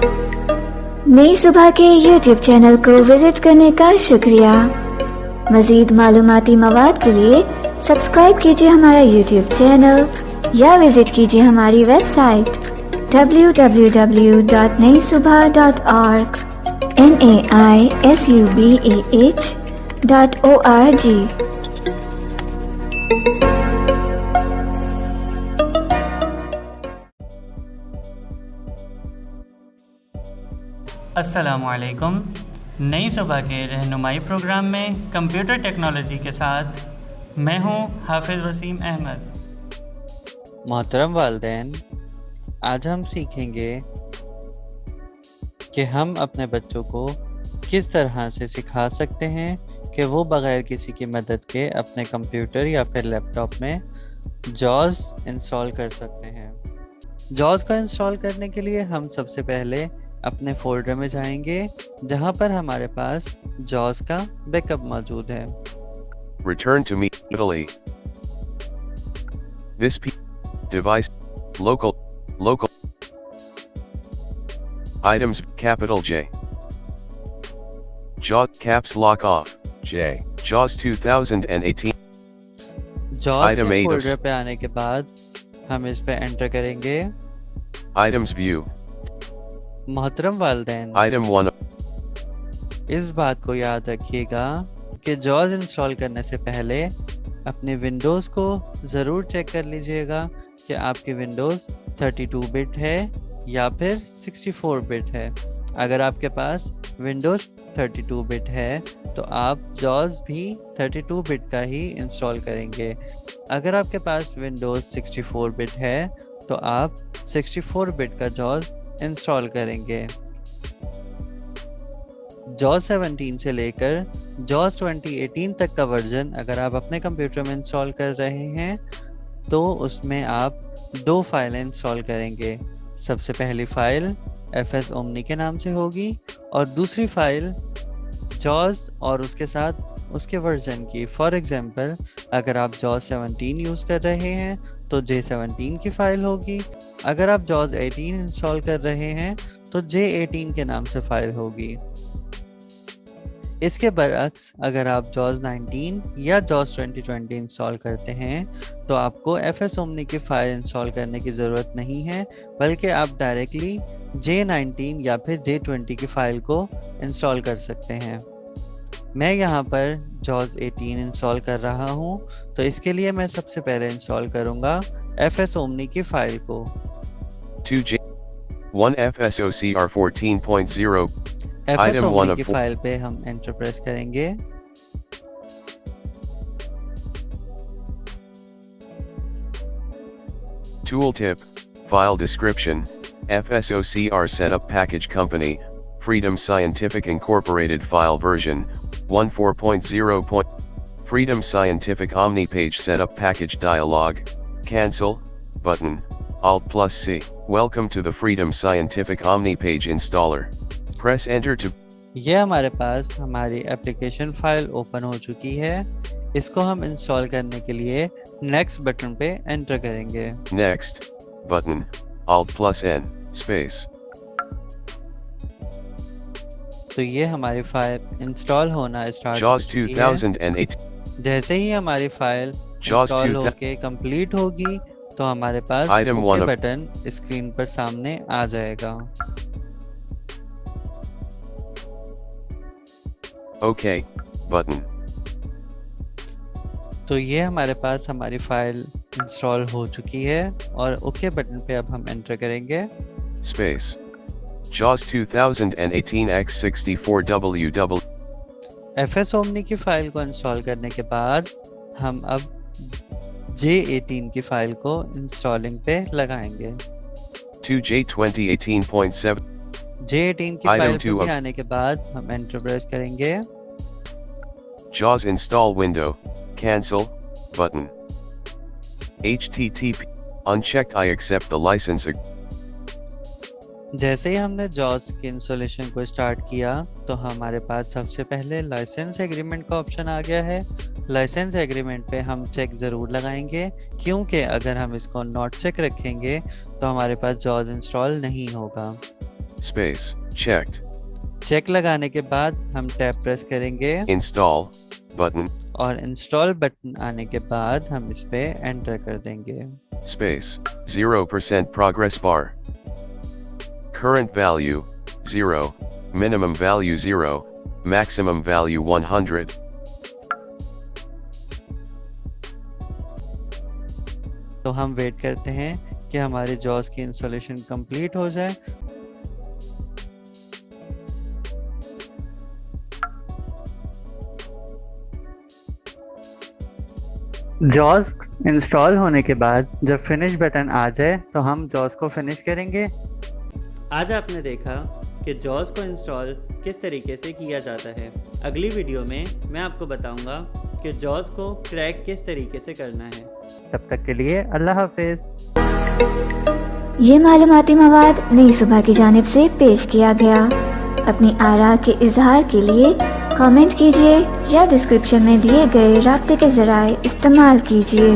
नई सुबह के YouTube चैनल को विजिट करने का शुक्रिया। मज़ीद मालूमाती मवाद के लिए सब्सक्राइब कीजिए हमारा YouTube चैनल या विजिट कीजिए हमारी वेबसाइट www.naisubah.org naisubah.org। अस्सलामुअलैकुम। नई सुबह के रहनुमाई प्रोग्राम में कंप्यूटर टेक्नोलॉजी के साथ मैं हूं हाफिज़ वसीम अहमद। मोहतरम वालिदैन, आज हम सीखेंगे कि हम अपने बच्चों को किस तरह से सिखा सकते हैं कि वो बग़ैर किसी की मदद के अपने कंप्यूटर या फिर लैपटॉप में जॉज़ इंस्टॉल कर सकते हैं। जॉज़ को इंस्टॉल करने के लिए हम सबसे पहले अपने फोल्डर में जाएंगे जहां पर हमारे पास जॉज़ का बैकअप मौजूद है। Return to me, Italy. This device, local, items, capital J. JAWS caps lock off, J. JAWS 2018. Jaws Item के 8 फोल्डर पे आने के बाद हम इस पे एंटर करेंगे। Items view. मोहतरम वालिदैन, Item 1. इस बात को याद रखिएगा कि जॉज़ इंस्टॉल करने से पहले अपने विंडोज़ को ज़रूर चेक कर लीजिएगा कि आपकी विंडोज़ 32 बिट है या फिर 64 बिट है। अगर आपके पास विंडोज़ 32 बिट है तो आप जॉज़ भी 32 बिट का ही इंस्टॉल करेंगे। अगर आपके पास विंडोज़ 64 बिट है तो आप 64 बिट का जॉज़ इंस्टॉल करेंगे। जॉज़ 17 से लेकर जॉज़ 2018 तक का वर्जन अगर आप अपने कंप्यूटर में इंस्टॉल कर रहे हैं तो उसमें आप 2 फाइलें इंस्टॉल करेंगे। सबसे पहली फ़ाइल FS Omni के नाम से होगी और दूसरी फ़ाइल जॉज़ और उसके साथ उसके वर्जन की। फॉर एग्जांपल, अगर आप जॉज़ 17 यूज़ कर रहे हैं तो J17 की फ़ाइल होगी। अगर आप जॉज़ 18 इंस्टॉल कर रहे हैं तो J18 के नाम से फ़ाइल होगी। इसके बरअक्स अगर आप जॉज़ 19 या जॉज़ 2020 इंस्टॉल करते हैं तो आपको FS Omni की फ़ाइल इंस्टॉल करने की ज़रूरत नहीं है, बल्कि आप डायरेक्टली J19 या फिर J20 की फ़ाइल को इंस्टॉल कर सकते हैं। मैं यहाँ पर जॉज़ 18 इंस्टॉल कर रहा हूँ, तो इसके लिए मैं सबसे पहले इंस्टॉल करूँगा FS Omni की फ़ाइल को। 2J 1 FSOCR 14.0. FS Item 1 Omni of की 4. फ़ाइल पे हम एंटर प्रेस करेंगे। Tooltip, File Description, FSOCR Setup Package Company, Freedom Scientific Incorporated File Version, 14.0. Freedom Scientific Omni Page Setup Package Dialog, Cancel, Button, Alt+C. Welcome to the Freedom Scientific Omni Page Installer. Press Enter to. ये हमारे पास हमारी application file open हो चुकी है। इसको हम install करने के लिए नेक्स्ट बटन पे एंटर करेंगे। Next, Button, Alt+N, Space. तो ये हमारी फाइल इंस्टॉल होना स्टार्ट हो JAWS चुकी है। 2008. जैसे ही हमारी फाइल JAWS इंस्टॉल 2000. होके कंप्लीट होगी तो हमारे पास Item okay 1 of. Button screen पर सामने आ जाएगा। OK, Button. तो ये हमारे पास हमारी फाइल इंस्टॉल हो चुकी है और ओके बटन पे अब हम एंटर करेंगे। Space. JAWS 2018 x64WW. FS Omni की फाइल को इंस्टॉल करने के बाद हम अब J18 की फाइल को इंस्टॉलिंग पे लगाएंगे। 2J 2018.7. J18 की Item फाइल 2 पे of. आने के बाद हम एंटर प्रेस करेंगे। JAWS install window, cancel, button. HTTP, unchecked I accept the license. जैसे ही हमने जॉज़ के इंस्टॉलेशन को स्टार्ट किया तो हमारे पास सबसे पहले लाइसेंस एग्रीमेंट का ऑप्शन आ गया है। लाइसेंस एग्रीमेंट पे हम चेक ज़रूर लगाएंगे, क्योंकि अगर हम इसको नॉट चेक रखेंगे तो हमारे पास जॉज़ इंस्टॉल नहीं होगा। Space, checked. चेक लगाने के बाद हम टैब प्रेस करेंगे Install, button, और इंस्टॉल बटन आने के बाद हम इस पे एंटर कर देंगे। space, 0% progress bar. Current value, 0, minimum value 0, maximum value 100. तो हम वेट करते हैं कि हमारे जॉस की इंस्टॉलेशन कंप्लीट हो जाए। जॉस इंस्टॉल होने के बाद जब फिनिश बटन आ जाए तो हम जॉस को फिनिश करेंगे। आज आपने देखा कि जॉस को इंस्टॉल किस तरीके से किया जाता है। अगली वीडियो में मैं आपको बताऊंगा कि जॉस को क्रैक किस तरीके से करना है। तब तक के लिए अल्लाह हाफिज। ये मालूमाती मवाद नई सुबह की जानिब से पेश किया गया। अपनी आरा के इजहार के लिए कमेंट कीजिए या डिस्क्रिप्शन में दिए गए राब्ते के ज़राए इस्तेमाल कीजिए।